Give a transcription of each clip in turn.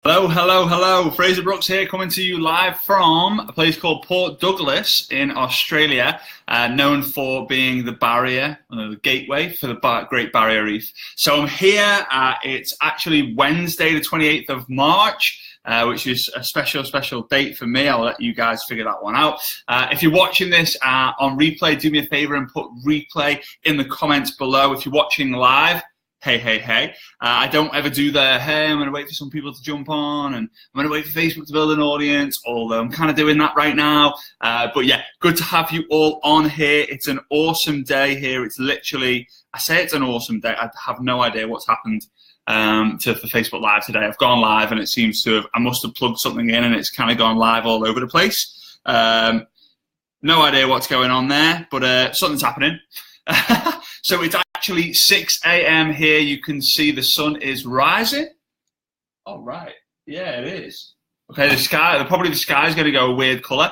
Hello, hello, hello. Fraser Brooks here, coming to you live from a place called Port Douglas in Australia, known for being the barrier, the gateway for the Great Barrier Reef. So I'm here. It's actually Wednesday, the 28th of March. Which is a special date for me. I'll let you guys figure that one out. If you're watching this on replay, do me a favor and put replay in the comments below. If you're watching live, hey. I don't ever do hey, I'm going to wait for some people to jump on, and I'm going to wait for Facebook to build an audience, although I'm kind of doing that right now. But yeah, good to have you all on here. It's an awesome day here. It's literally, I say it's an awesome day. I have no idea what's happened to the Facebook Live today. I've gone live and it seems to have, I must have plugged something in and it's kind of gone live all over the place. No idea what's going on there, but something's happening. So it's actually 6 a.m. here. You can see the sun is rising. Oh, right. Yeah, it is. Okay, the sky is going to go a weird color.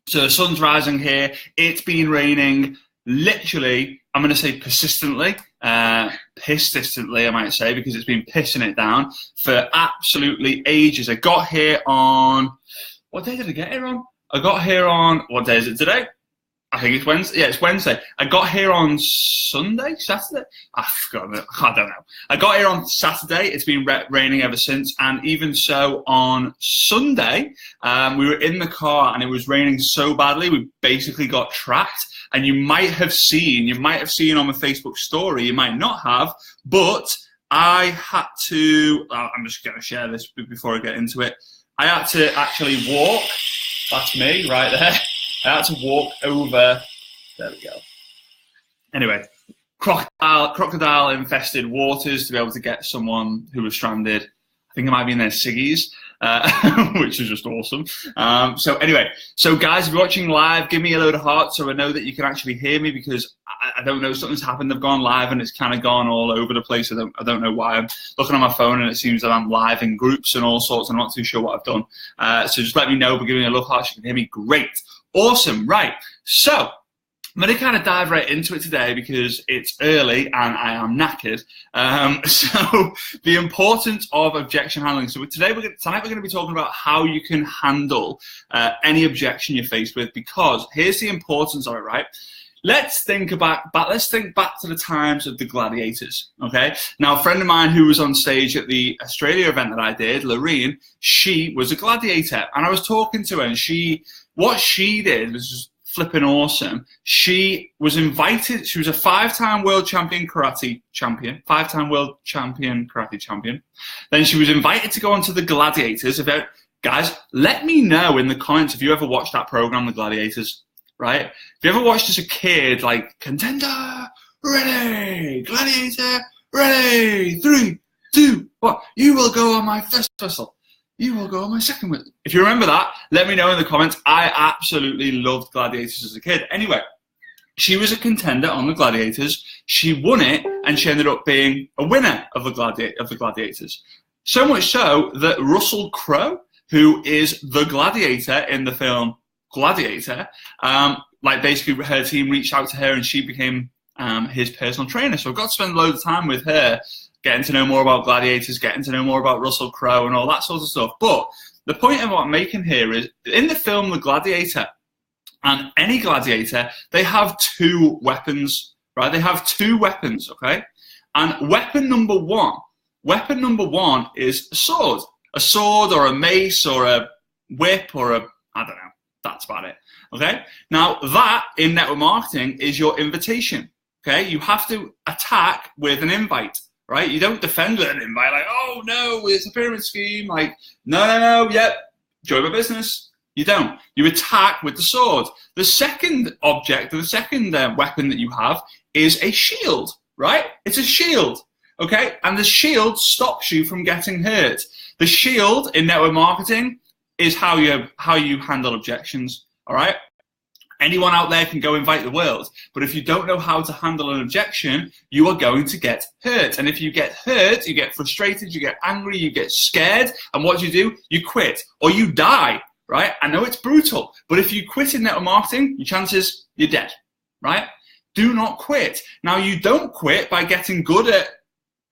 So the sun's rising here. It's been raining literally, I'm going to say persistently, persistently, I might say, because it's been pissing it down for absolutely ages. I got here on, what day did I get here on? I got here on, what day is it today? I think it's Wednesday. Yeah, it's Wednesday. I got here on Saturday? I don't know. I got here on Saturday. It's been raining ever since. And even so, on Sunday, we were in the car and it was raining so badly, we basically got trapped. And you might have seen on my Facebook story, you might not have, but I had to, I'm just going to share this before I get into it. I had to actually walk. That's me right there. I had to walk over, there we go. Anyway, crocodile infested waters to be able to get someone who was stranded. I think it might be in their ciggies, which is just awesome. So anyway, so guys, if you're watching live, give me a load of hearts so I know that you can actually hear me, because I don't know, something's happened. I've gone live and it's kind of gone all over the place. I don't know why. I'm looking on my phone and it seems that I'm live in groups and all sorts. I'm not too sure what I've done. So just let me know, but give me a love heart so you can hear me. Great. Awesome. Right. So I'm going to kind of dive right into it today because it's early and I am knackered. So the importance of objection handling. So tonight we're going to be talking about how you can handle any objection you're faced with, because here's the importance of it, right? Let's think back to the times of the gladiators, okay? Now, a friend of mine who was on stage at the Australia event that I did, Lorene, she was a gladiator. And I was talking to her, and what she did was just flipping awesome. She was invited, she was a five-time world karate champion. Then she was invited to go onto the gladiators. Guys, let me know in the comments if you ever watched that program, The Gladiators, right? If you ever watched as a kid, like, contender, ready, gladiator, ready, 3, 2, 1, you will go on my first whistle. You will go on my second whistle. If you remember that, let me know in the comments. I absolutely loved Gladiators as a kid. Anyway, she was a contender on the Gladiators. She won it, and she ended up being a winner of the Gladiators. So much so that Russell Crowe, who is the gladiator in the film Gladiator, basically her team reached out to her and she became his personal trainer. So I've got to spend loads of time with her, getting to know more about gladiators, getting to know more about Russell Crowe and all that sort of stuff. But the point of what I'm making here is, in the film The Gladiator, and any gladiator, they have two weapons, right? They have two weapons, okay? And weapon number one is a sword or a mace or a whip or I don't know. That's about it, okay? Now, that in network marketing is your invitation, okay? You have to attack with an invite. Right? You don't defend with an invite like, oh no, it's a pyramid scheme. Like, no, yep, join my business. You don't. You attack with the sword. The second weapon that you have is a shield, right? It's a shield, okay? And the shield stops you from getting hurt. The shield in network marketing is how you handle objections, all right? Anyone out there can go invite the world, but if you don't know how to handle an objection, you are going to get hurt. And if you get hurt, you get frustrated, you get angry, you get scared, and what do? You quit, or you die, right? I know it's brutal, but if you quit in network marketing, your chances, you're dead, right? Do not quit. Now, you don't quit by getting good at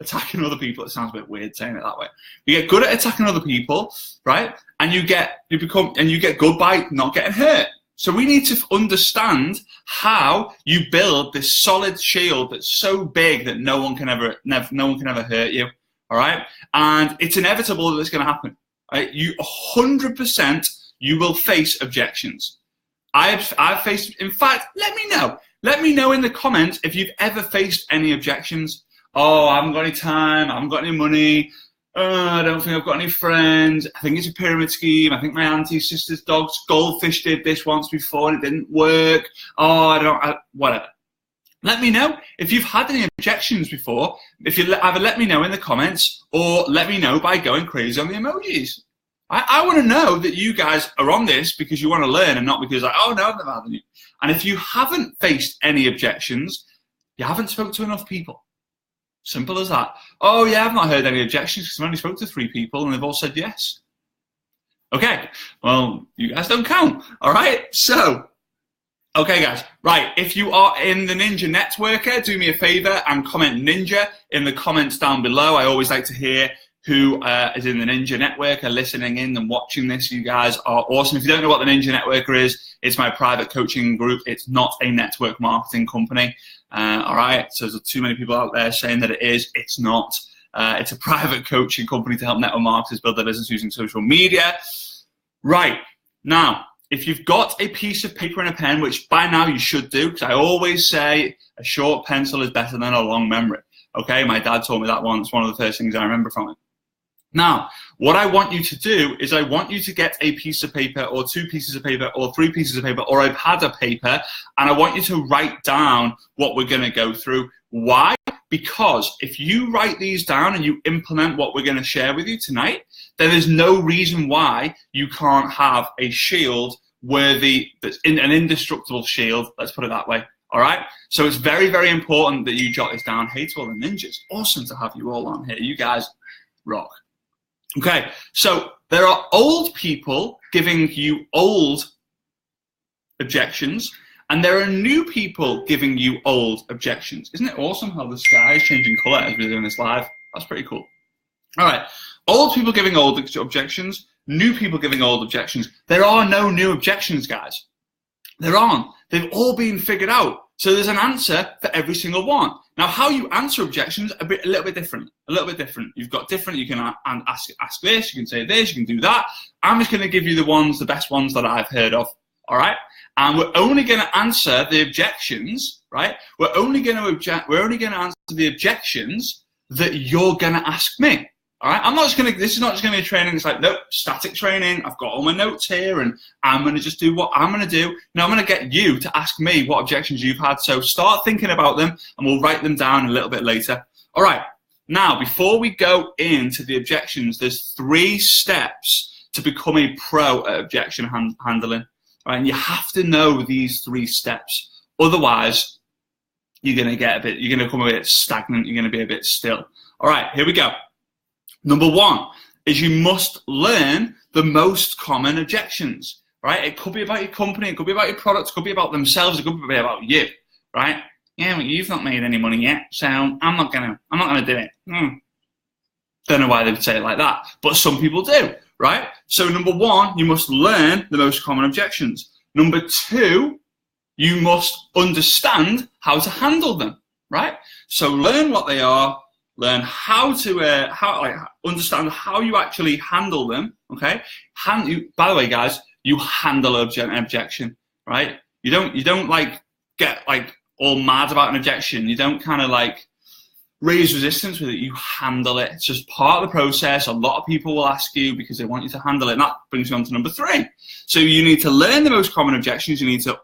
attacking other people. It sounds a bit weird saying it that way. You get good at attacking other people, right? And you get good by not getting hurt. So we need to understand how you build this solid shield that's so big that no one can ever hurt you. All right, and it's inevitable that it's going to happen. Right? You 100% you will face objections. I've faced. In fact, let me know. Let me know in the comments if you've ever faced any objections. Oh, I haven't got any time. I haven't got any money. I don't think I've got any friends. I think it's a pyramid scheme. I think my auntie's sister's dog's goldfish did this once before and it didn't work. Oh, whatever. Let me know if you've had any objections before. If you either let me know in the comments or let me know by going crazy on the emojis. I want to know that you guys are on this because you want to learn and not because like, oh no, I've never had any. And if you haven't faced any objections, you haven't spoken to enough people. Simple as that. Oh yeah, I've not heard any objections because I've only spoke to 3 people and they've all said yes. Okay, well, you guys don't count. All right, so, okay guys, right, if you are in the Ninja Networker, do me a favor and comment Ninja in the comments down below. I always like to hear who is in the Ninja Networker listening in and watching this. You guys are awesome. If you don't know what the Ninja Networker is, it's my private coaching group. It's not a network marketing company. All right, so there's too many people out there saying that it is. It's not. It's a private coaching company to help network marketers build their business using social media. Right, now, if you've got a piece of paper and a pen, which by now you should do, because I always say a short pencil is better than a long memory. Okay, my dad told me that once. One of the first things I remember from it. Now, what I want you to do is I want you to get a piece of paper or 2 pieces of paper or 3 pieces of paper or a pad of paper, and I want you to write down what we're going to go through. Why? Because if you write these down and you implement what we're going to share with you tonight, then there's no reason why you can't have a shield worthy, that's an indestructible shield, let's put it that way. All right? So it's very, very important that you jot this down. Hey to all the ninjas. Awesome to have you all on here. You guys rock. Okay, so there are old people giving you old objections, and there are new people giving you old objections. Isn't it awesome how the sky is changing color as we're doing this live? That's pretty cool. All right, old people giving old objections, new people giving old objections. There are no new objections, guys. There aren't. They've all been figured out. So there's an answer for every single one. Now, how you answer objections a little bit different. You've got different. You can ask this. You can say this. You can do that. I'm just going to give you the best ones that I've heard of. All right. And we're only going to answer the objections. Right. We're only going to answer the objections that you're going to ask me. All right, this is not just going to be a training. It's like, nope, static training. I've got all my notes here and I'm going to just do what I'm going to do. Now I'm going to get you to ask me what objections you've had. So start thinking about them and we'll write them down a little bit later. All right, now before we go into the objections, there's 3 steps to become a pro at objection handling. All right, and you have to know these 3 steps. Otherwise, you're going to become a bit stagnant. You're going to be a bit still. All right, here we go. Number 1 is you must learn the most common objections, right? It could be about your company, it could be about your products, it could be about themselves, it could be about you, right? Yeah, well, you've not made any money yet, so I'm not gonna do it. Don't know why they would say it like that, but some people do, right? So number 1, you must learn the most common objections. Number 2, you must understand how to handle them, right? So learn what they are. Learn how to understand how you actually handle them. Okay. By the way, guys, you handle an objection, right? You don't like get like all mad about an objection. You don't kind of like raise resistance with it. You handle it. It's just part of the process. A lot of people will ask you because they want you to handle it. And that brings you on to number 3. So you need to learn the most common objections. You need to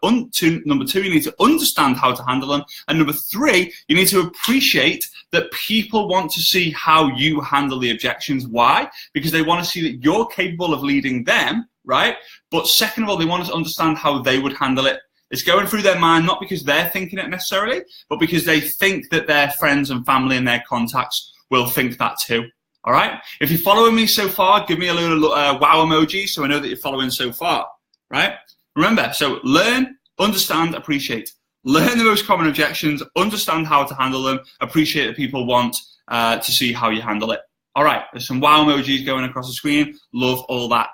number 2, you need to understand how to handle them. And number 3, you need to appreciate that people want to see how you handle the objections. Why? Because they want to see that you're capable of leading them, right? But second of all, they want to understand how they would handle it. It's going through their mind, not because they're thinking it necessarily, but because they think that their friends and family and their contacts will think that too. All right? If you're following me so far, give me a little wow emoji so I know that you're following so far, right? Remember, so learn, understand, appreciate. Learn the most common objections, understand how to handle them, appreciate that people want to see how you handle it. All right, there's some wow emojis going across the screen. Love all that.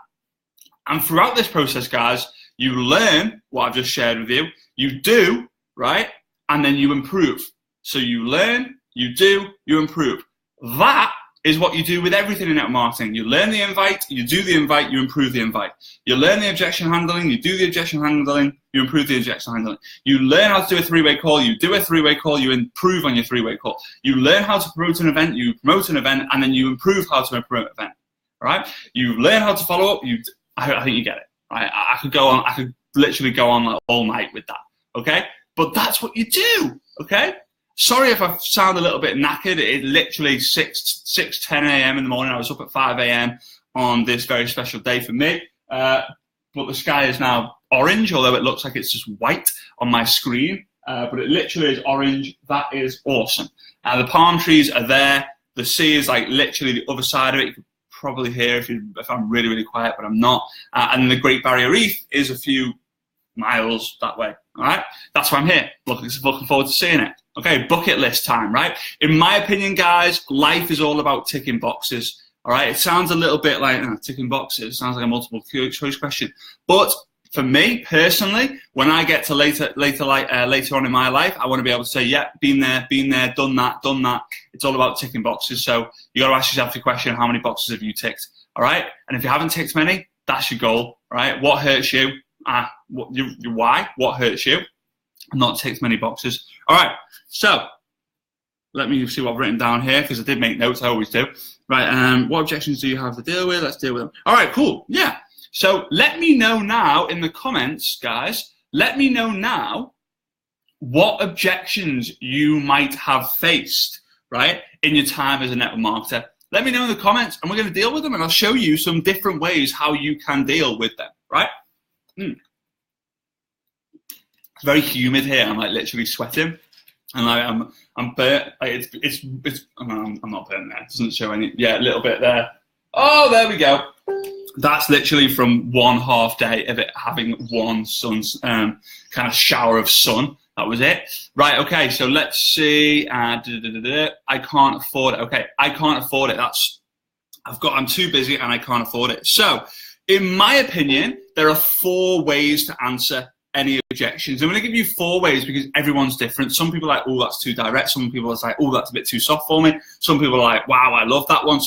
And throughout this process, guys, you learn what I've just shared with you. You do, right? And then you improve. So you learn, you do, you improve. That is what you do with everything in network marketing. You learn the invite, you do the invite, you improve the invite. You learn the objection handling, you do the objection handling, you improve the objection handling. You learn how to do a three-way call, you do a three-way call, you improve on your three-way call. You learn how to promote an event, you promote an event, and then you improve how to promote an event. All right? You learn how to follow up. I think you get it. Right? I could literally go on like all night with that. Okay? But that's what you do. Okay? Sorry if I sound a little bit knackered. It's literally 10 a.m. in the morning. I was up at 5 a.m. on this very special day for me. But the sky is now orange, although it looks like it's just white on my screen. But it literally is orange. That is awesome. The palm trees are there. The sea is like literally the other side of it. You can probably hear if I'm really, really quiet, but I'm not. And the Great Barrier Reef is a few miles that way. All right? That's why I'm here. Looking forward to seeing it. Okay, bucket list time, right? In my opinion, guys, life is all about ticking boxes. All right, it sounds a little bit like ticking boxes. Sounds like a multiple choice question. But for me personally, when I get to later on in my life, I want to be able to say, yeah, been there, done that. It's all about ticking boxes. So you got to ask yourself the question: how many boxes have you ticked? All right, and if you haven't ticked many, that's your goal. All right, what hurts you? Your why? What hurts you? Not ticked many boxes. All right, so let me see what I've written down here, because I did make notes. I always do. Right, what objections do you have to deal with? Let's deal with them. All right, cool. Yeah. So let me know now in the comments, guys. Let me know now what objections you might have faced, right, in your time as a network marketer. Let me know in the comments, and we're going to deal with them, and I'll show you some different ways how you can deal with them, right? It's very humid here. I'm like literally sweating, and like I'm burnt. Like I'm not burnt there. It doesn't show any. Yeah, a little bit there. Oh, there we go. That's literally from one half day of it having one sun's kind of shower of sun. That was it. Right. Okay. So let's see. I can't afford it. Okay. I can't afford it. I'm too busy and I can't afford it. So, in my opinion, there are 4 ways to answer any objections. I'm going to give you 4 ways because everyone's different. Some people are like, oh, that's too direct. Some people are like, oh, that's a bit too soft for me. Some people are like, wow, I love that one.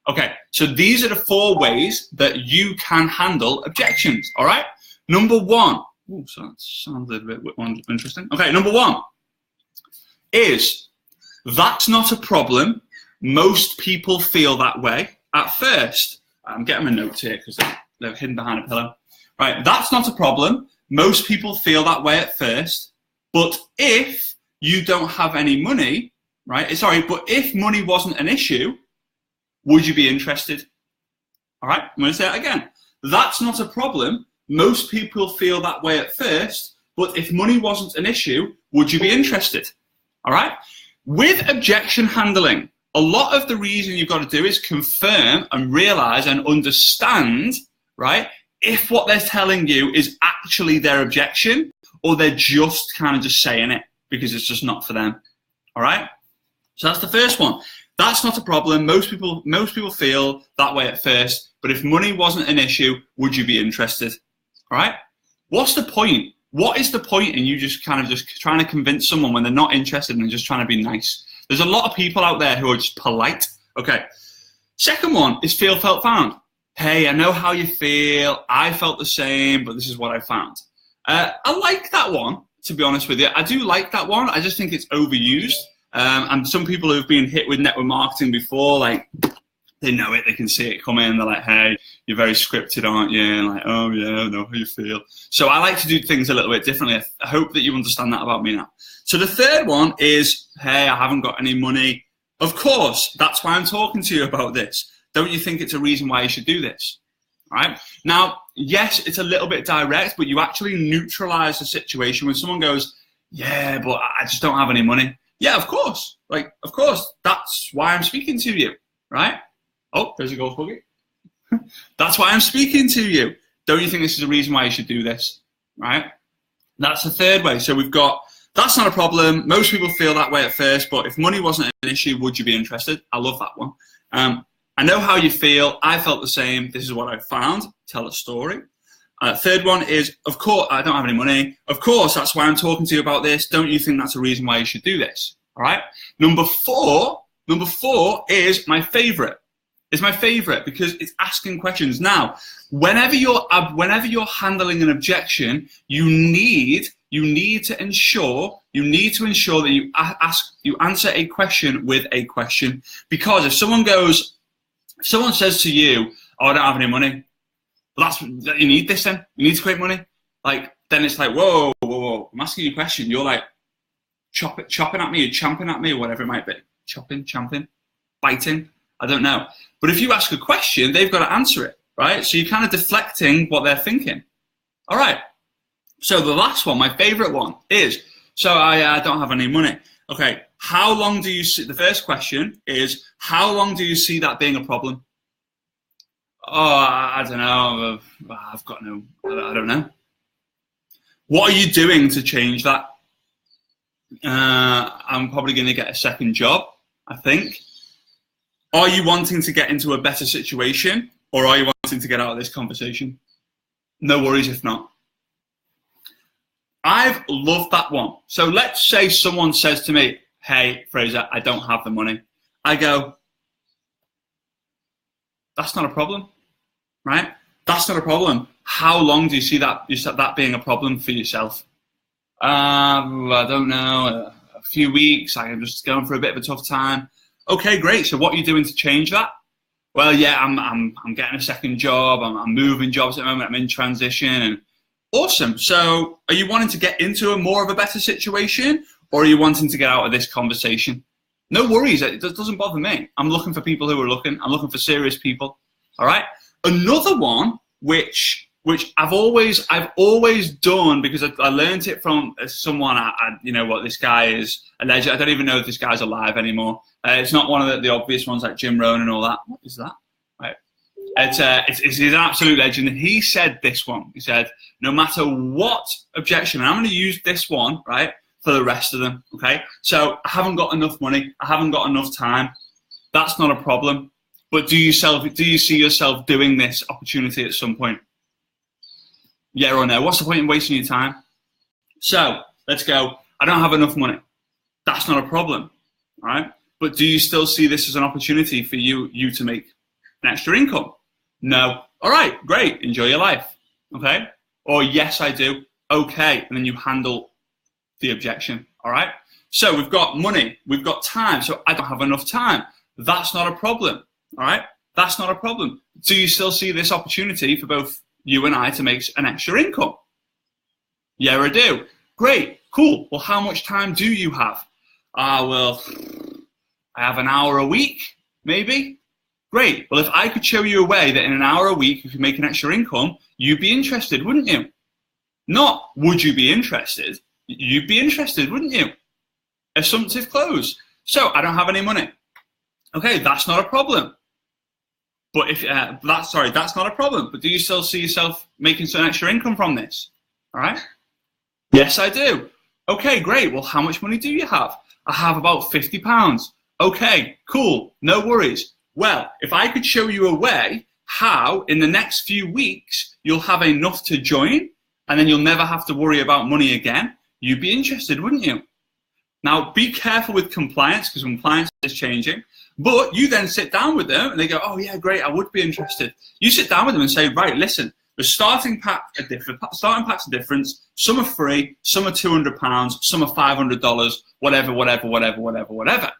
Okay, so these are the 4 ways that you can handle objections, all right? Number 1, oh, so that sounds a little bit interesting. Okay, number 1 is, that's not a problem. Most people feel that way at first. I'm getting my notes here because they're hidden behind a pillow. Right, that's not a problem. Most people feel that way at first. But if you don't have any money, right, but if money wasn't an issue, would you be interested? All right, I'm going to say it again. That's not a problem. Most people feel that way at first, but if money wasn't an issue, would you be interested? All right? With objection handling, a lot of the reason you've got to do is confirm and realize and understand, right, if what they're telling you is actually their objection or they're just kind of just saying it because it's just not for them. All right? So that's the first one. That's not a problem. Most people feel that way at first, but if money wasn't an issue, would you be interested? All right? What's the point? What is the point in you just kind of just trying to convince someone when they're not interested and just trying to be nice? There's a lot of people out there who are just polite. Okay. Second one is feel, felt, found. Hey, I know how you feel. I felt the same, but this is what I found. I like that one, to be honest with you. I do like that one. I just think it's overused. And some people who've been hit with network marketing before, like, they know it, they can see it come in, they're like, hey, you're very scripted, aren't you? And like, oh yeah, I know how you feel. So I like to do things a little bit differently. I hope that you understand that about me now. So the third one is, hey, I haven't got any money. Of course, that's why I'm talking to you about this. Don't you think it's a reason why you should do this? All right? Now, yes, it's a little bit direct, but you actually neutralize the situation when someone goes, yeah, but I just don't have any money. Yeah, of course. Like, of course, that's why I'm speaking to you, right? Oh, there's a golf buggy. That's why I'm speaking to you. Don't you think this is a reason why you should do this, right? That's the third way. So we've got That's not a problem. Most people feel that way at first, but if money wasn't an issue, would you be interested? I love that one. I know how you feel. I felt the same. This is what I found. Tell a story. Third one is, of course, I don't have any money. Of course, that's why I'm talking to you about this. Don't you think that's a reason why you should do this? All right. Number four is my favorite. It's my favorite because it's asking questions. Now, whenever you're handling an objection, you need to ensure that you answer a question with a question. Because if someone says to you, "Oh, I don't have any money," well, you need this then. You need to create money. Like, then it's like, whoa. I'm asking you a question. You're like chopping at me, you're champing at me, or whatever it might be. Chopping, champing, biting. I don't know. But if you ask a question, they've got to answer it, right? So you're kind of deflecting what they're thinking. All right. So the last one, my favorite one, is, so I don't have any money. Okay. How long do you see, the first question is, how long do you see that being a problem? Oh, I don't know. I don't know. What are you doing to change that? I'm probably going to get a second job, I think. Are you wanting to get into a better situation, or are you wanting to get out of this conversation? No worries if not. I've loved that one. So let's say someone says to me, "Hey, Fraser, I don't have the money." I go, that's not a problem, right? That's not a problem. How long do you see that being a problem for yourself? I don't know, a few weeks. I'm just going through a bit of a tough time. Okay, great. So what are you doing to change that? Well, yeah, I'm getting a second job. I'm moving jobs at the moment. I'm in transition. And awesome. So are you wanting to get into more of a better situation, or are you wanting to get out of this conversation? No worries. It doesn't bother me. I'm looking for people who are looking. I'm looking for serious people. All right. Another one, which I've always done, because I learned it from someone. You know what, this guy is a legend. I don't even know if this guy's alive anymore. It's not one of the obvious ones like Jim Rohn and all that. What is that? Right. He's an absolute legend. He said this one. He said, no matter what objection, and I'm going to use this one, right, for the rest of them. Okay. So I haven't got enough money. I haven't got enough time. That's not a problem. But do you see yourself doing this opportunity at some point? Yeah or no? What's the point in wasting your time? So let's go. I don't have enough money. That's not a problem, all right? But do you still see this as an opportunity for you to make an extra income? No. All right, great. Enjoy your life, okay? Or yes, I do. Okay, and then you handle the objection, all right? So we've got money. We've got time. So I don't have enough time. That's not a problem, all right? That's not a problem. Do you still see this opportunity for both you and I to make an extra income? Yeah, I do. Great, cool. Well, how much time do you have? Well, I have an hour a week, maybe. Great. Well, if I could show you a way that in an hour a week you could make an extra income, you'd be interested, wouldn't you? Not would you be interested? You'd be interested, wouldn't you? Assumptive close. So I don't have any money. Okay, that's not a problem. But if that's not a problem. But do you still see yourself making some extra income from this? All right. Yes, I do. Okay, great. Well, how much money do you have? I have about £50. Okay, cool. No worries. Well, if I could show you a way how in the next few weeks you'll have enough to join, and then you'll never have to worry about money again, you'd be interested, wouldn't you? Now, be careful with compliance, because compliance is changing. But you then sit down with them and they go, oh yeah, great, I would be interested. You sit down with them and say, right, listen, the starting packs are different. Starting packs are different. Some are free, some are £200, some are $500, whatever.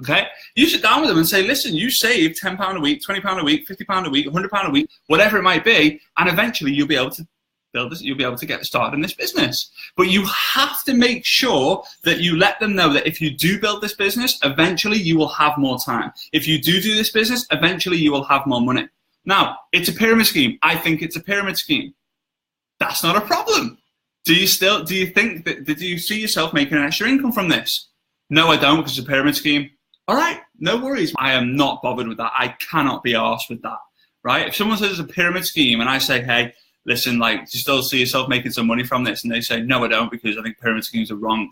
Okay? You sit down with them and say, listen, you save £10 a week, £20 a week, £50 a week, £100 a week, whatever it might be, and eventually you'll be able to build this, you'll be able to get started in this business. But you have to make sure that you let them know that if you do build this business, eventually you will have more time. If you do this business, eventually you will have more money. Now, it's a pyramid scheme. I think it's a pyramid scheme. That's not a problem. Do you think that, do you see yourself making an extra income from this? No, I don't, because it's a pyramid scheme. All right, no worries. I am not bothered with that. I cannot be arsed with that, right? If someone says it's a pyramid scheme and I say, hey, listen, like, do you still see yourself making some money from this? And they say, no, I don't, because I think pyramid schemes are wrong.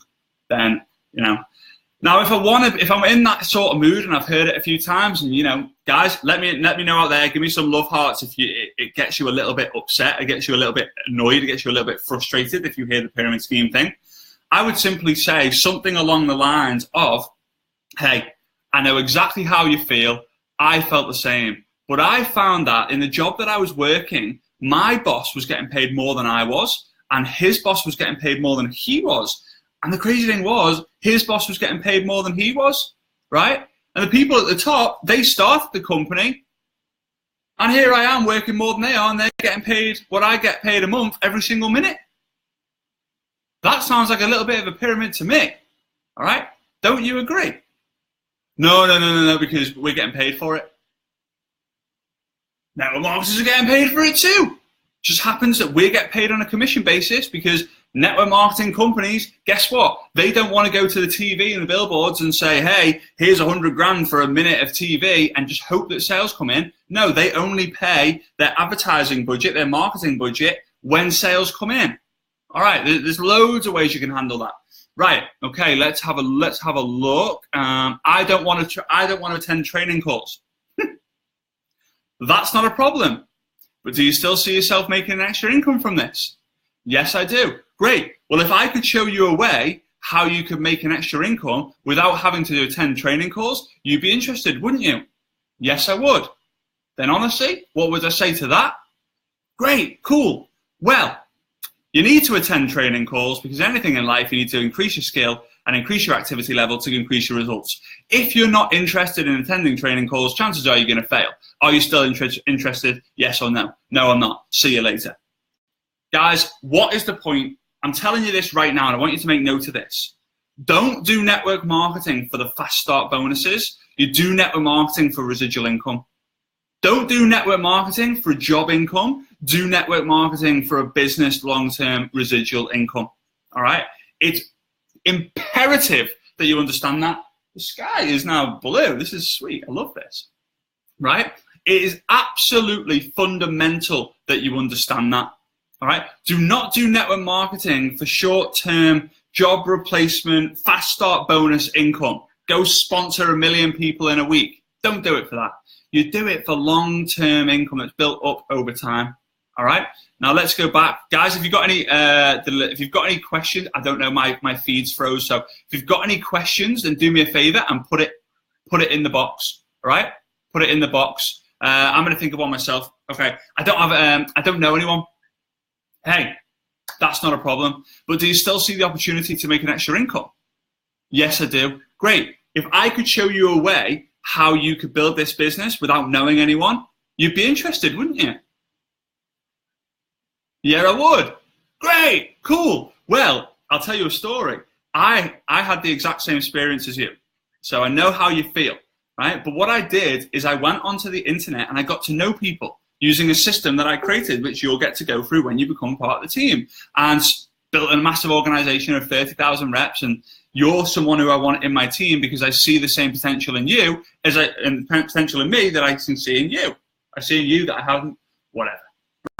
Then, you know. Now, if I'm in that sort of mood and I've heard it a few times, and, you know, guys, let me know out there. Give me some love hearts if it gets you a little bit upset, it gets you a little bit annoyed, it gets you a little bit frustrated if you hear the pyramid scheme thing. I would simply say something along the lines of, hey, I know exactly how you feel. I felt the same. But I found that in the job that I was working, my boss was getting paid more than I was, and his boss was getting paid more than he was. And the crazy thing was, his boss was getting paid more than he was, right? And the people at the top, they started the company. And here I am working more than they are, and they're getting paid what I get paid a month every single minute. That sounds like a little bit of a pyramid to me, all right? Don't you agree? No, because we're getting paid for it. Network marketers are getting paid for it too. Just happens that we get paid on a commission basis because network marketing companies, guess what? They don't want to go to the TV and the billboards and say, hey, here's 100 grand for a minute of TV and just hope that sales come in. No, they only pay their advertising budget, their marketing budget when sales come in. All right, there's loads of ways you can handle that. Right, okay, let's have a look. I don't want to attend training calls. That's not a problem. But do you still see yourself making an extra income from this? Yes, I do. Great. Well, if I could show you a way how you could make an extra income without having to attend training calls, you'd be interested, wouldn't you? Yes, I would. Then honestly, what would I say to that? Great, cool. Well, you need to attend training calls because anything in life, you need to increase your skill and increase your activity level to increase your results. If you're not interested in attending training calls, chances are you're going to fail. Are you still interested? Yes or no? No, I'm not. See you later. Guys, what is the point? I'm telling you this right now, and I want you to make note of this. Don't do network marketing for the fast start bonuses. You do network marketing for residual income. Don't do network marketing for job income. Do network marketing for a business long-term residual income. All right? It's imperative that you understand that. The sky is now blue. This is sweet. I love this. Right? It is absolutely fundamental that you understand that. All right? Do not do network marketing for short-term job replacement, fast start bonus income. Go sponsor 1 million people in a week. Don't do it for that. You do it for long-term income that's built up over time. All right. Now let's go back, guys. If you've got any questions, I don't know, my feed's froze. So if you've got any questions, then do me a favor and put it in the box. All right. Put it in the box. I'm going to think of one myself. Okay. I don't know anyone. Hey, that's not a problem. But do you still see the opportunity to make an extra income? Yes, I do. Great. If I could show you a way how you could build this business without knowing anyone, you'd be interested, wouldn't you? Yeah, I would. Great, cool. Well, I'll tell you a story. I had the exact same experience as you. So I know how you feel, right? But what I did is I went onto the internet and I got to know people using a system that I created, which you'll get to go through when you become part of the team, and built a massive organization of 30,000 reps. And you're someone who I want in my team because I see the same potential in you and potential in me that I can see in you. I see in you that I haven't, whatever,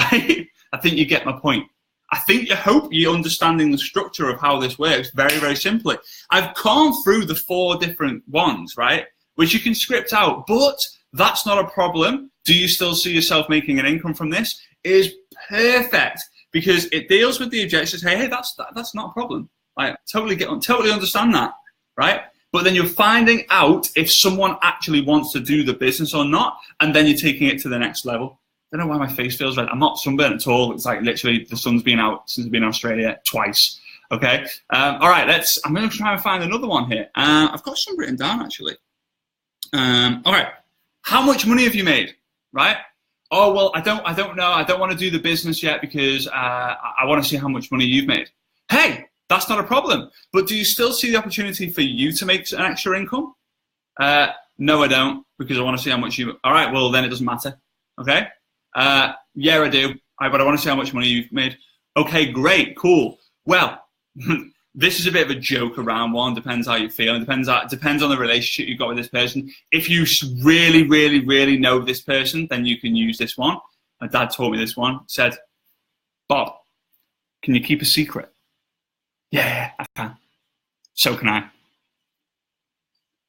right? I think you get my point. I hope you're understanding the structure of how this works very, very simply. I've gone through the 4 different ones, right, which you can script out, but that's not a problem. Do you still see yourself making an income from this? Is perfect because it deals with the objections. Hey, that's not a problem. I totally understand that, right? But then you're finding out if someone actually wants to do the business or not, and then you're taking it to the next level. I don't know why my face feels red. I'm not sunburned at all. It's like literally the sun's been out since I've been in Australia twice. Okay. All right. I'm going to try and find another one here. I've got some written down actually. All right. How much money have you made? Right. Oh well, I don't know. I don't want to do the business yet because I want to see how much money you've made. Hey, that's not a problem. But do you still see the opportunity for you to make an extra income? No, I don't, because I want to see how much you. All right. Well, then it doesn't matter. Okay. Yeah, I do. But I want to see how much money you've made. Okay, great, cool. Well, this is a bit of a joke around one. Depends how you feel. It depends on the relationship you've got with this person. If you really, really, really know this person, then you can use this one. My dad taught me this one. Said, Bob, can you keep a secret? Yeah, I can. So can I.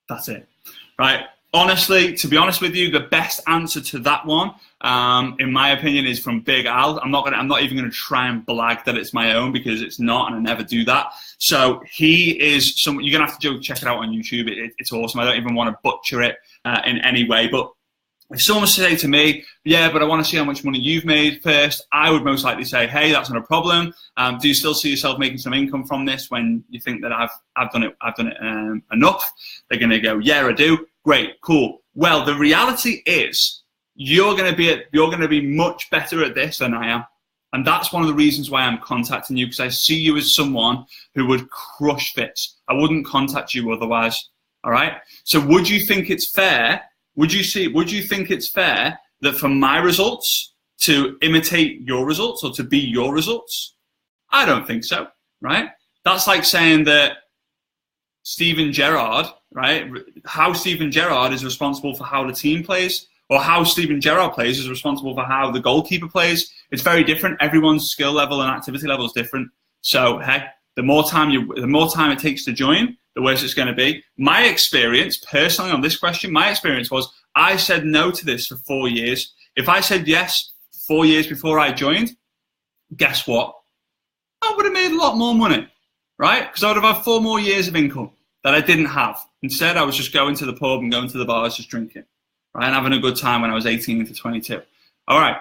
That's it. Right. Honestly, to be honest with you, the best answer to that one, in my opinion, is from Big Al. I'm not even going to try and blag that it's my own, because it's not, and I never do that. So he is someone you're going to have to go check it out on YouTube. It's awesome. I don't even want to butcher it in any way, but if someone was to say to me, yeah, but I want to see how much money you've made first, I would most likely say, hey, that's not a problem. Do you still see yourself making some income from this when you think that I've done it enough? They're going to go, yeah, I do. Great, cool. Well, the reality is you're going to be much better at this than I am. And that's one of the reasons why I'm contacting you, because I see you as someone who would crush this. I wouldn't contact you otherwise. All right. So would you think it's fair? Would you think it's fair that for my results to imitate your results or to be your results? I don't think so, right? That's like saying that Steven Gerrard, right? How Steven Gerrard is responsible for how the team plays, or how Steven Gerrard plays is responsible for how the goalkeeper plays. It's very different. Everyone's skill level and activity level is different. So, hey, the more time it takes to join, the worse it's going to be. My experience, personally, on this question, my experience was I said no to this for 4 years. If I said yes 4 years before I joined, guess what? I would have made a lot more money, right? Because I would have had 4 more years of income that I didn't have. Instead, I was just going to the pub and going to the bars, just drinking, right, and having a good time when I was 18 to 22. All right.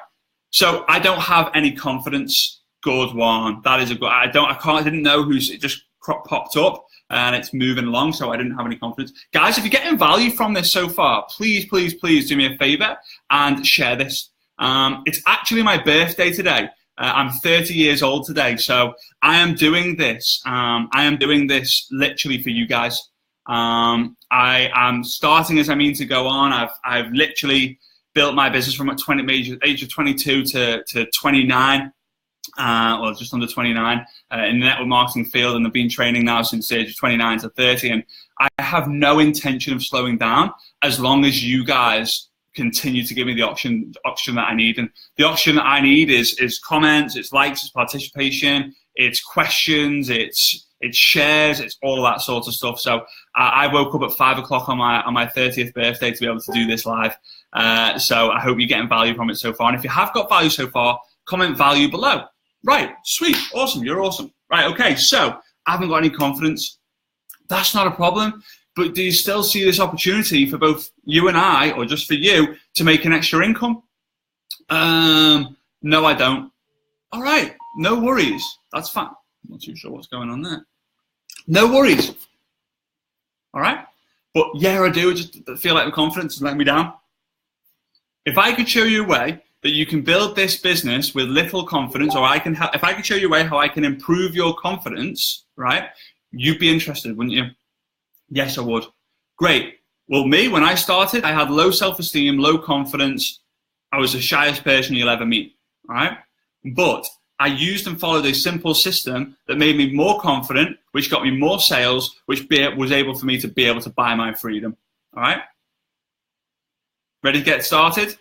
So I don't have any confidence. Good one. That is a good. I didn't know who's. It just popped up and it's moving along, so I didn't have any confidence. Guys, if you're getting value from this so far, please, please, please do me a favor and share this. It's actually my birthday today. I'm 30 years old today, so I am doing this. I am doing this literally for you guys. I am starting as I mean to go on. I've literally built my business from at age of 22 to 29. Well, just under 29 in the network marketing field, and I've been training now since the age of 29 to 30, and I have no intention of slowing down as long as you guys continue to give me the option that I need. And the option that I need is comments, it's likes, it's participation, it's questions, it's shares, it's all of that sort of stuff. So I woke up at 5 o'clock on my 30th birthday to be able to do this live. So I hope you're getting value from it so far. And if you have got value so far, comment value below. Right, sweet, awesome, you're awesome. Right, okay, so I haven't got any confidence. That's not a problem. But do you still see this opportunity for both you and I, or just for you, to make an extra income? No, I don't. All right, no worries. That's fine. I'm not too sure what's going on there. No worries. All right? But yeah, I do. I just feel like the confidence is letting me down. If I could show you a way that you can build this business with little confidence, or if I could show you a way how I can improve your confidence, right? You'd be interested, wouldn't you? Yes, I would. Great. Well, me, when I started, I had low self-esteem, low confidence. I was the shyest person you'll ever meet, all right? But I used and followed a simple system that made me more confident, which got me more sales, which was able for me to be able to buy my freedom, all right? Ready to get started?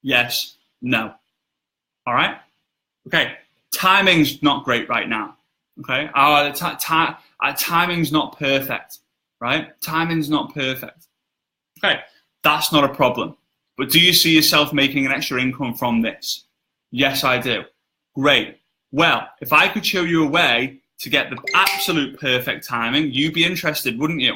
Yes, no. All right? Okay, timing's not great right now, okay? Timing's not perfect. Right? Timing's not perfect. Okay, that's not a problem. But do you see yourself making an extra income from this? Yes, I do. Great. Well, if I could show you a way to get the absolute perfect timing, you'd be interested, wouldn't you?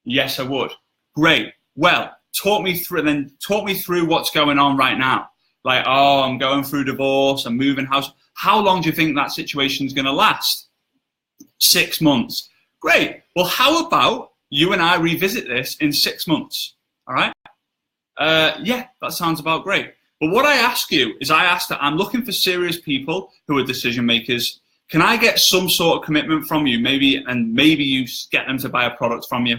Yes, I would. Great. Well, talk me through what's going on right now. Like, oh, I'm going through divorce, I'm moving house. How long do you think that situation's going to last? 6 months. Great. Well, how about you and I revisit this in 6 months? All right? Yeah, that sounds about great. But what I ask you is I'm looking for serious people who are decision makers. Can I get some sort of commitment from you? Maybe you get them to buy a product from you,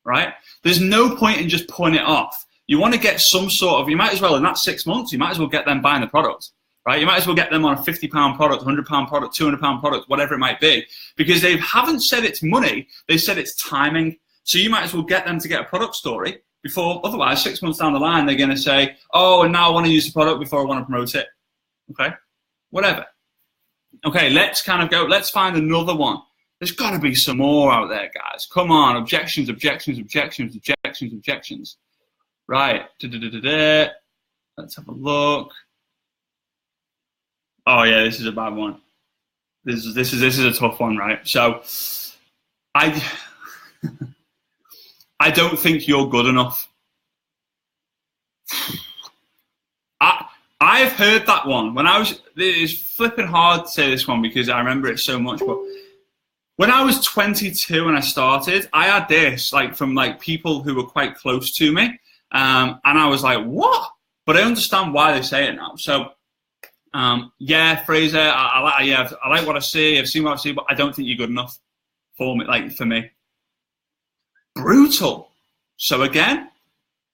right? There's no point in just putting it off. You want to get some sort of, you might as well, in that 6 months, you might as well get them buying the product. Right? You might as well get them on a £50 product, £100 product, £200 product, whatever it might be, because they haven't said it's money, they said it's timing. So you might as well get them to get a product story before, otherwise 6 months down the line, they're going to say, oh, and now I want to use the product before I want to promote it. Okay? Whatever. Okay, let's kind of go. Let's find another one. There's got to be some more out there, guys. Come on, objections, objections, objections, objections, objections. Right. Let's have a look. Oh yeah, this is a bad one. This is a tough one, right? So, I don't think you're good enough. I've heard that one when I was. It's flipping hard to say this one because I remember it so much. But when I was 22 and I started, I had this like from like people who were quite close to me, and I was like, "What?" But I understand why they say it now. So, yeah, Fraser, I like what I see. I've seen what I see, but I don't think you're good enough for me. Like for me, brutal. So again,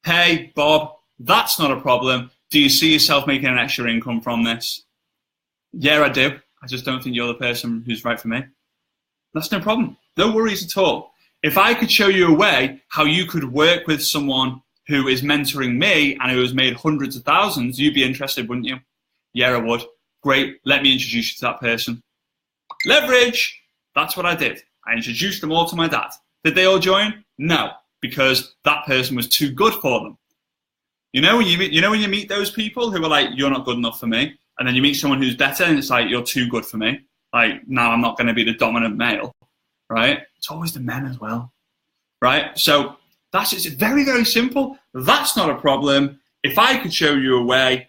hey Bob, that's not a problem. Do you see yourself making an extra income from this? Yeah, I do. I just don't think you're the person who's right for me. That's no problem. No worries at all. If I could show you a way how you could work with someone who is mentoring me and who has made hundreds of thousands, you'd be interested, wouldn't you? Yeah, I would. Great. Let me introduce you to that person. Leverage. That's what I did. I introduced them all to my dad. Did they all join? No, because that person was too good for them. You know when you meet those people who are like, you're not good enough for me, and then you meet someone who's better, and it's like, you're too good for me. Like, now I'm not going to be the dominant male, right? It's always the men as well, right? So it's very, very simple. That's not a problem. If I could show you a way,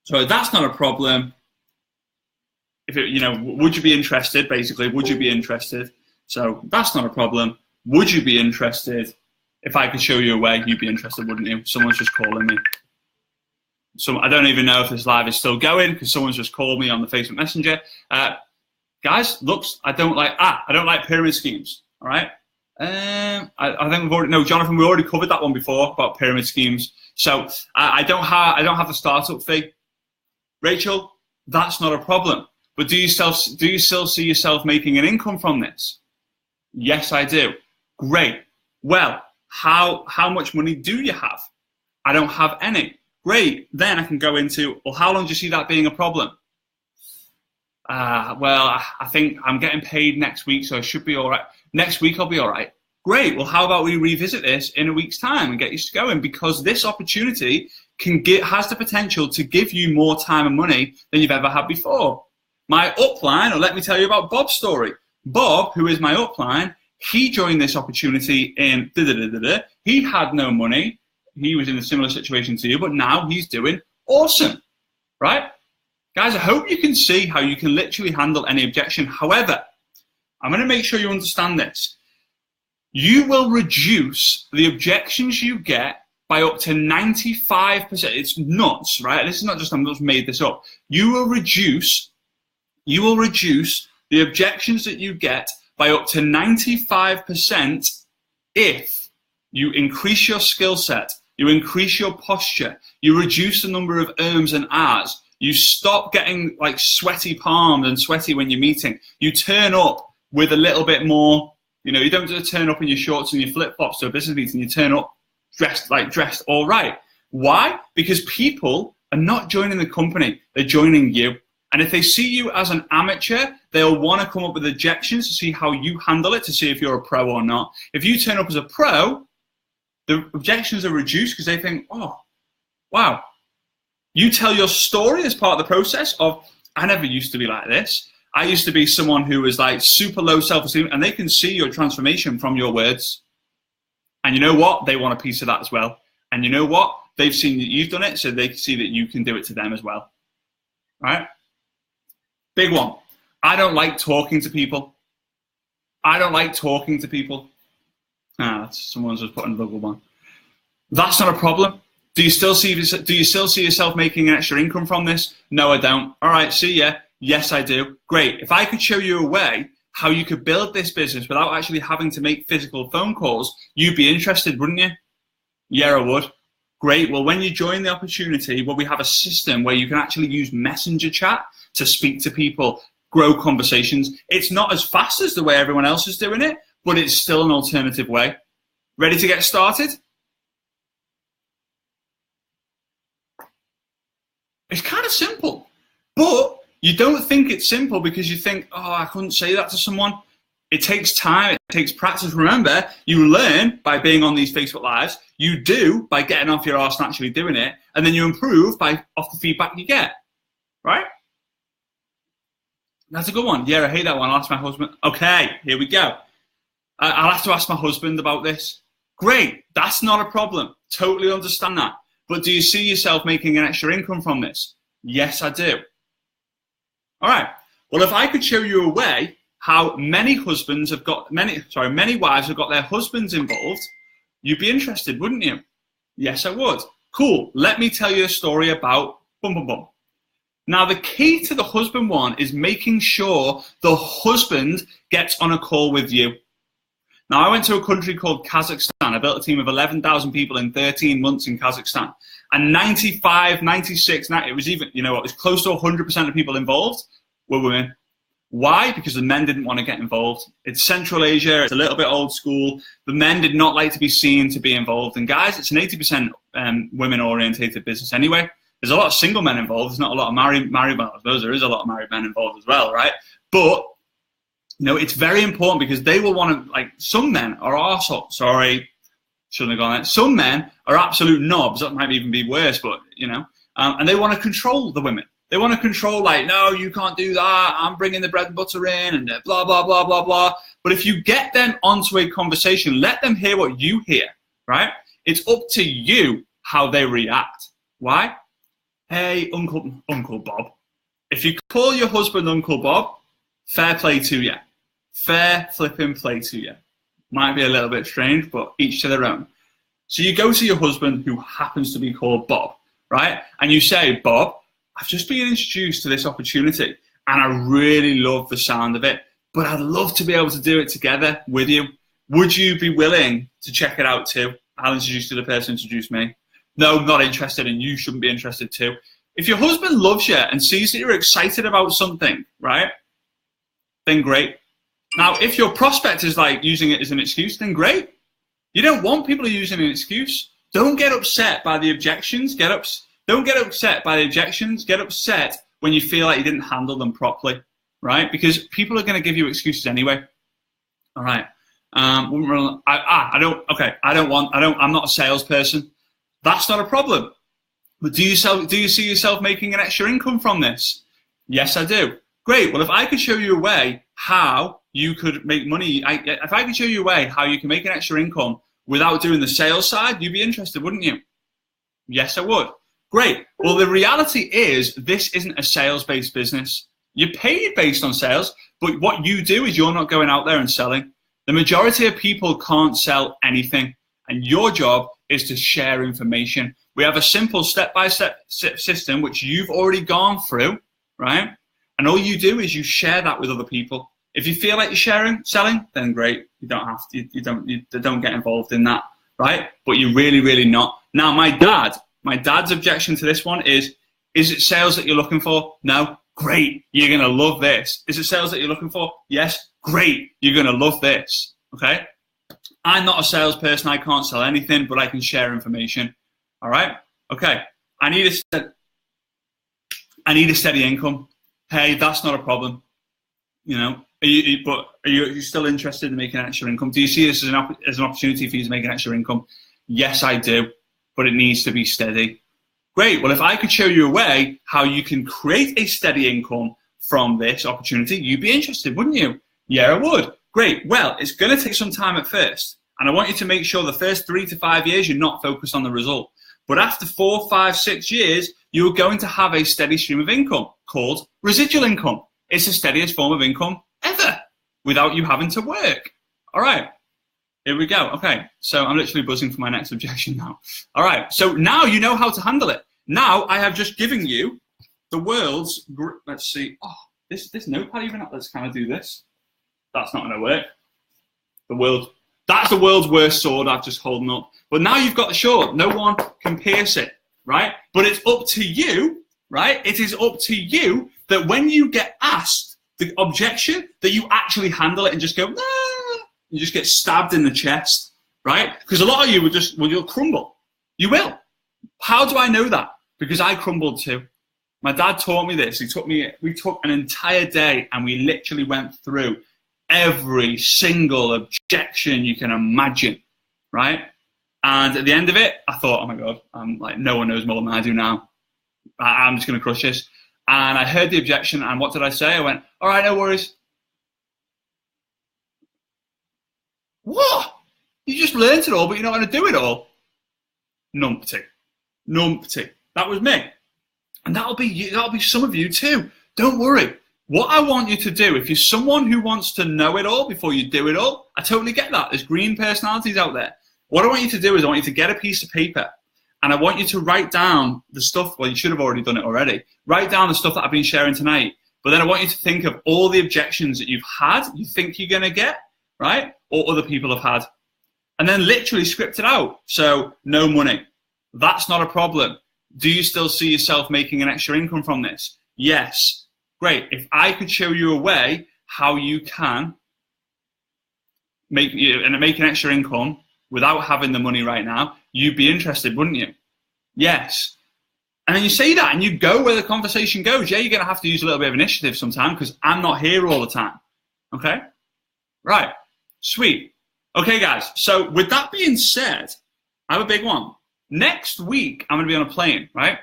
so that's not a problem. If it, would you be interested? Basically, would you be interested? So that's not a problem. Would you be interested? If I could show you a way, you'd be interested, wouldn't you? Someone's just calling me. So I don't even know if this live is still going because someone's just called me on the Facebook Messenger. Guys, I don't like pyramid schemes. All right. I think Jonathan, we already covered that one before about pyramid schemes. So I don't have the startup fee. Rachel, that's not a problem. But do you still see yourself making an income from this? Yes, I do. Great. Well, how much money do you have? I don't have any. Great. Then I can go into, well, how long do you see that being a problem? Well, I think I'm getting paid next week, so I should be all right. Next week I'll be all right. Great. Well, how about we revisit this in a week's time and get you going? Because this opportunity has the potential to give you more time and money than you've ever had before. My upline, or let me tell you about Bob's story. Bob, who is my upline, he joined this opportunity in He had no money. He was in a similar situation to you, but now he's doing awesome, right? Guys, I hope you can see how you can literally handle any objection. However, I'm going to make sure you understand this. You will reduce the objections you get by up to 95%. It's nuts, right? This is not just, I'm just made this up. You will reduce the objections that you get by up to 95% if you increase your skill set, you increase your posture, you reduce the number of ums and ahs, you stop getting like sweaty palms and sweaty when you're meeting, you turn up with a little bit more, you don't just turn up in your shorts and your flip-flops to a business meeting, you turn up dressed all right. Why? Because people are not joining the company, they're joining you. And if they see you as an amateur, they'll want to come up with objections to see how you handle it, to see if you're a pro or not. If you turn up as a pro, the objections are reduced because they think, oh, wow. You tell your story as part of the process of, I never used to be like this. I used to be someone who was like super low self-esteem, and they can see your transformation from your words. And you know what? They want a piece of that as well. And you know what? They've seen that you've done it, so they can see that you can do it to them as well. All right? Big one. I don't like talking to people. Someone's just put another one. That's not a problem. Do you still see yourself making an extra income from this? No, I don't. All right, see ya. Yes, I do. Great. If I could show you a way how you could build this business without actually having to make physical phone calls, you'd be interested, wouldn't you? Yeah, I would. Great. Well, when you join the opportunity, we have a system where you can actually use messenger chat to speak to people, grow conversations. It's not as fast as the way everyone else is doing it, but it's still an alternative way. Ready to get started? It's kind of simple, but You don't think it's simple because you think, oh, I couldn't say that to someone. It takes time, it takes practice. Remember, you learn by being on these Facebook Lives, you do by getting off your arse and actually doing it, and then you improve by off the feedback you get, right? That's a good one. Yeah, I hate that one. I'll ask my husband. Okay, here we go. I'll have to ask my husband about this. Great, that's not a problem. Totally understand that. But do you see yourself making an extra income from this? Yes, I do. All right. Well, if I could show you a way how many wives have got their husbands involved, you'd be interested, wouldn't you? Yes, I would. Cool. Let me tell you a story about bum bum bum. Now, the key to the husband one is making sure the husband gets on a call with you. Now, I went to a country called Kazakhstan. I built a team of 11,000 people in 13 months in Kazakhstan. And 95, 96, it was even, you know what, it was close to 100% of people involved were women. Why? Because the men didn't want to get involved. It's Central Asia. It's a little bit old school. The men did not like to be seen to be involved. And guys, it's an 80% women-orientated business anyway. There's a lot of single men involved. There's not a lot of married men. I suppose there is a lot of married men involved as well, right? But you know, it's very important because they will want to, like, some men are arseholes. Sorry, shouldn't have gone there. Some men are absolute knobs. That might even be worse, but, you know, and they want to control the women. They want to control, like, no, you can't do that. I'm bringing the bread and butter in and blah, blah, blah, blah, blah. But if you get them onto a conversation, let them hear what you hear, right? It's up to you how they react. Why? Hey, Uncle Bob. If you call your husband Uncle Bob, fair play to you. Fair flipping play to you. Might be a little bit strange, but each to their own. So you go to your husband who happens to be called Bob, right? And you say, Bob, I've just been introduced to this opportunity and I really love the sound of it, but I'd love to be able to do it together with you. Would you be willing to check it out too? I'll introduce you to the person who introduced me. No, not interested, and you shouldn't be interested too. If your husband loves you and sees that you're excited about something, right, then great. Now, if your prospect is like using it as an excuse, then great. You don't want people using an excuse. Don't get upset by the objections. Don't get upset by the objections. Get upset when you feel like you didn't handle them properly, right? Because people are going to give you excuses anyway. All right. I'm not a salesperson. That's not a problem. But do you see yourself making an extra income from this? Yes, I do. Great. Well, if I could show you a way how you could make money, if I could show you a way how you can make an extra income without doing the sales side, you'd be interested, wouldn't you? Yes, I would. Great. Well, the reality is this isn't a sales-based business. You're paid based on sales, but what you do is you're not going out there and selling. The majority of people can't sell anything, and your job is to share information. We have a simple step-by-step system which you've already gone through, right? And all you do is you share that with other people. If you feel like you're selling, then great. You don't have to. You don't get involved in that, right? But you're really, really not. Now, my dad's objection to this one is it sales that you're looking for? No. Great. You're going to love this. Is it sales that you're looking for? Yes. Great. You're going to love this. Okay? I'm not a salesperson. I can't sell anything, but I can share information. All right? Okay. I need a steady income. Hey, that's not a problem. You know, are you still interested in making extra income? Do you see this as an opportunity for you to make an extra income? Yes, I do, but it needs to be steady. Great. Well, if I could show you a way how you can create a steady income from this opportunity, you'd be interested, wouldn't you? Yeah, I would. Great. Well, it's going to take some time at first, and I want you to make sure the first 3 to 5 years you're not focused on the result. But after 4, 5, 6 years, you're going to have a steady stream of income called residual income. It's the steadiest form of income ever without you having to work. All right, here we go. Okay, so I'm literally buzzing for my next objection now. All right, so now you know how to handle it. Now I have just given you the world's, let's see, oh, this notepad even, let's kind of do this. That's not going to work. That's the world's worst sword I've just holding up. But now you've got the sword. No one can pierce it, right? But it's up to you, right? It is up to you that when you get asked the objection, that you actually handle it and just go, nah. You just get stabbed in the chest, right? Because a lot of you you'll crumble. You will. How do I know that? Because I crumbled too. My dad taught me this. We took an entire day and we literally went through every single objection you can imagine, right? And at the end of it, I thought, oh my God, I'm like, no one knows more than I do now. I'm just going to crush this. And I heard the objection, and what did I say? I went, all right, no worries. What? You just learned it all, but you're not going to do it all? Numpty. That was me. And that'll be you, that'll be some of you too. Don't worry. What I want you to do, if you're someone who wants to know it all before you do it all, I totally get that. There's green personalities out there. What I want you to do is I want you to get a piece of paper, and I want you to write down the stuff. Well, you should have already done it already. Write down the stuff that I've been sharing tonight. But then I want you to think of all the objections that you've had, you think you're going to get, right? Or other people have had. And then literally script it out. So, no money. That's not a problem. Do you still see yourself making an extra income from this? Yes. Great. If I could show you a way how you can make an extra income without having the money right now, you'd be interested, wouldn't you? Yes. And then you say that and you go where the conversation goes. Yeah, you're going to have to use a little bit of initiative sometime because I'm not here all the time. Okay? Right. Sweet. Okay, guys. So with that being said, I have a big one. Next week, I'm going to be on a plane, right?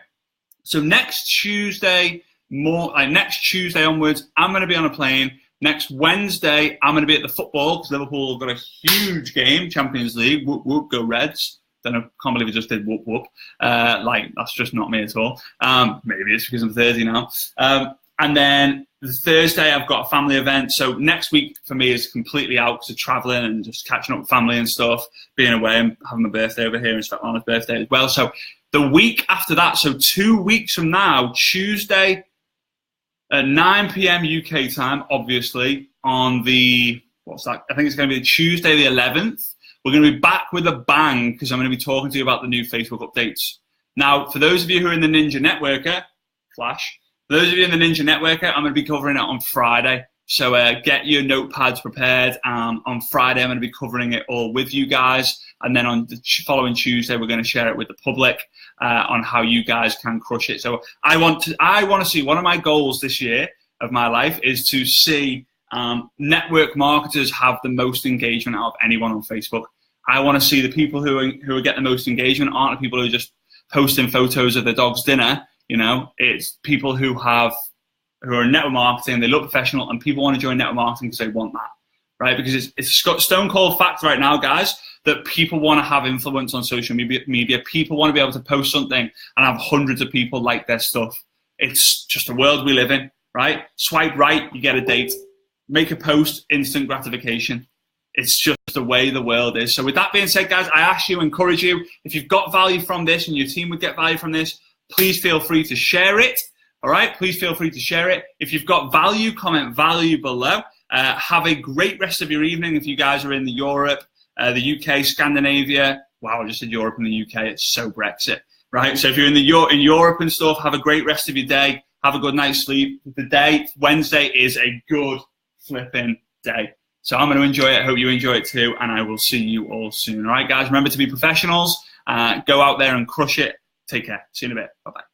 So next Tuesday onwards, I'm going to be on a plane. Next Wednesday, I'm going to be at the football because Liverpool have got a huge game, Champions League. Whoop, whoop, go Reds. Can't believe it just did whoop, whoop. That's just not me at all. Maybe it's because I'm 30 now. And then the Thursday, I've got a family event. So next week for me is completely out to traveling and just catching up with family and stuff, being away and having my birthday over here and Svetlana's birthday as well. So the week after that, so 2 weeks from now, Tuesday at 9 p.m. UK time, obviously, on the, I think it's going to be Tuesday the 11th. We're going to be back with a bang because I'm going to be talking to you about the new Facebook updates. Now, for those of you who are in the Ninja Networker, Flash, for those of you in the Ninja Networker, I'm going to be covering it on Friday. So get your notepads prepared. On Friday, I'm going to be covering it all with you guys. And then on the following Tuesday, we're going to share it with the public on how you guys can crush it. So I want to see, one of my goals this year of my life is to see network marketers have the most engagement out of anyone on Facebook. I want to see the people who are getting the most engagement aren't the people who are just posting photos of their dog's dinner. You know, it's people who are in network marketing, they look professional, and people want to join network marketing because they want that, right? Because it's got stone cold fact right now, guys, that people want to have influence on social media. People want to be able to post something and have hundreds of people like their stuff. It's just the world we live in, right? Swipe right, you get a date. Make a post, instant gratification. It's just the way the world is. So with that being said, guys, I ask you, encourage you, if you've got value from this and your team would get value from this, please feel free to share it. All right, please feel free to share it. If you've got value, comment value below. Have a great rest of your evening if you guys are in the Europe, the UK, Scandinavia. Wow, I just said Europe and the UK. It's so Brexit, right? So if you're in Europe and stuff, have a great rest of your day. Have a good night's sleep. The day, Wednesday, is a good flipping day. So I'm going to enjoy it. I hope you enjoy it too. And I will see you all soon. All right, guys, remember to be professionals. Go out there and crush it. Take care. See you in a bit. Bye-bye.